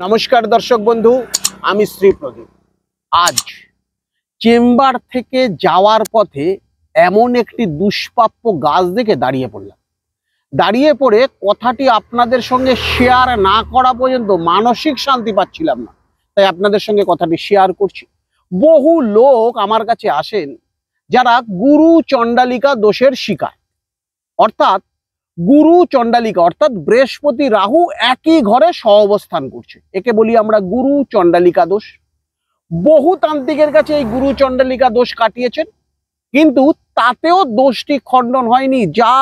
নমস্কার দর্শক বন্ধু, আমি শ্রী প্রদীপ। আজ চেম্বার থেকে যাওয়ার পথে এমন একটি দুষ্প্রাপ্য গাছ দেখে দাঁড়িয়ে পড়ে কথাটি আপনাদের সঙ্গে শেয়ার না করা পর্যন্ত মানসিক শান্তি পাচ্ছিলাম না, তাই আপনাদের সঙ্গে কথাটি শেয়ার করছি। বহু লোক আমার কাছে আসেন যারা গুরু চণ্ডালিকা দোষের শিকার, অর্থাৎ গুরু চণ্ডালিকা অর্থাৎ বৃহস্পতি রাহু একই ঘরে সহাবস্থান করছে, একে বলি আমরা গুরু চণ্ডালিকা দোষ। বহু তান্ত্রিকের কাছে এই গুরু চণ্ডালিকা দোষ কাটিয়েছেন, কিন্তু তাতেও দোষটি খণ্ডন হয়নি। যা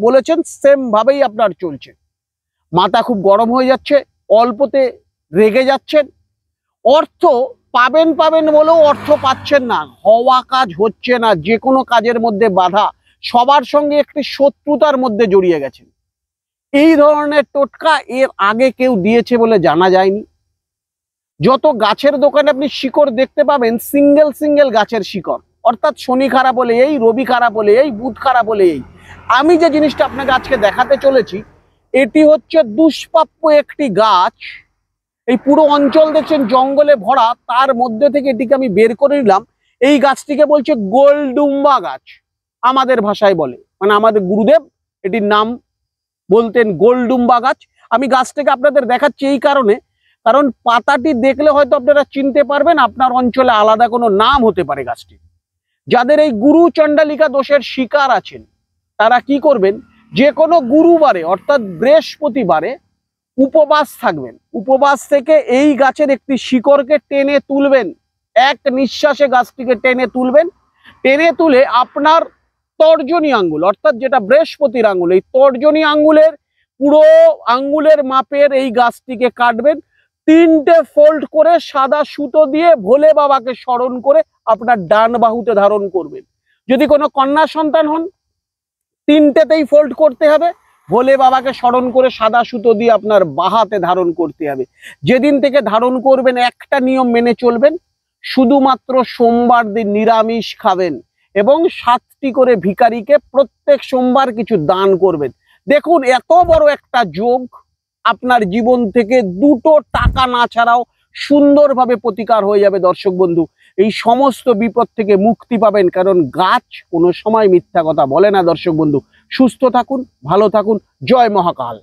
বলেছেন সেম ভাবেই আপনার চলছে। মাথা খুব গরম হয়ে যাচ্ছে, অল্পতে রেগে যাচ্ছেন, অর্থ পাবেন বলেও অর্থ পাচ্ছেন না, হওয়া কাজ হচ্ছে না, যে কোনো কাজের মধ্যে বাধা, সবার সঙ্গে একটি শত্রুতার মধ্যে জড়িয়ে গেছেন। এই ধরনের টোটকা এর আগে কেউ দিয়েছে বলে জানা যায়নি। যত গাছের দোকানে আপনি শিকড় দেখতে পাবেন, সিঙ্গেল গাছের শিকড়, অর্থাৎ শনি খারাপ বলে এই, রবি খারাপ বলে এই, বুধ খারাপ বলে এই। আমি যে জিনিসটা আপনাকে আজকে দেখাতে চলেছি, এটি হচ্ছে দুষ্প্রাপ্য একটি গাছ। এই পুরো অঞ্চল দেখছেন জঙ্গলে ভরা, তার মধ্যে থেকে এটিকে আমি বের করে নিলাম। এই গাছটিকে বলছে গোলডুম্বা গাছ, আমাদের ভাষায় বলে, মানে আমাদের গুরুদেব এটির নাম বলতেন গোলডুম্বা গাছ। আমি গাছটাকে আপনাদের দেখাচ্ছি এই কারণে, কারণ পাতাটি দেখলে হয়তো আপনারা চিনতে পারবেন, আপনার অঞ্চলে আলাদা কোনো নাম হতে পারে গাছটি। যাদের এই গুরু চণ্ডালিকা দোষের শিকার আছেন, তারা কি করবেন, যে কোনো গুরুবারে অর্থাৎ বৃহস্পতিবারে উপবাস থাকবেন। উপবাস থেকে এই গাছের একটি শিকড়কে টেনে তুলবেন, এক নিঃশ্বাসে গাছটিকে টেনে তুলবেন। টেনে তুলে আপনার তর্জনী আঙ্গুল অর্থাৎ যেটা বৃহস্পতির আঙ্গুল, এই তর্জনী আঙ্গুলের পুরো আঙ্গুলের মাপের এই গাছটিকে কাটবেন। 3টে ফোল্ড করে সাদা সুতো দিয়ে ভোলে বাবাকে স্মরণ করে আপনার ডান বাহুতে ধারণ করবেন। যদি কোনো কন্যা সন্তান হন, 3টেতেই ফোল্ড করতে হবে, ভোলে বাবাকে স্মরণ করে সাদা সুতো দিয়ে আপনার বাহাতে ধারণ করতে হবে। যেদিন থেকে ধারণ করবেন একটা নিয়ম মেনে চলবেন, শুধুমাত্র সোমবার দিন নিরামিষ খাবেন এবং 7টি করে ভিখারিকে প্রত্যেক সোমবার কিছু দান করবেন। দেখুন, এত বড় একটা যোগ, আপনার জীবন থেকে 2টো টাকা না ছাড়াও সুন্দরভাবে প্রতিকার হয়ে যাবে। দর্শক বন্ধু, এই সমস্ত বিপদ থেকে মুক্তি পাবেন, কারণ গাছ কোনো সময় মিথ্যা কথা বলে না। দর্শক বন্ধু, সুস্থ থাকুন, ভালো থাকুন, জয় মহাকাল।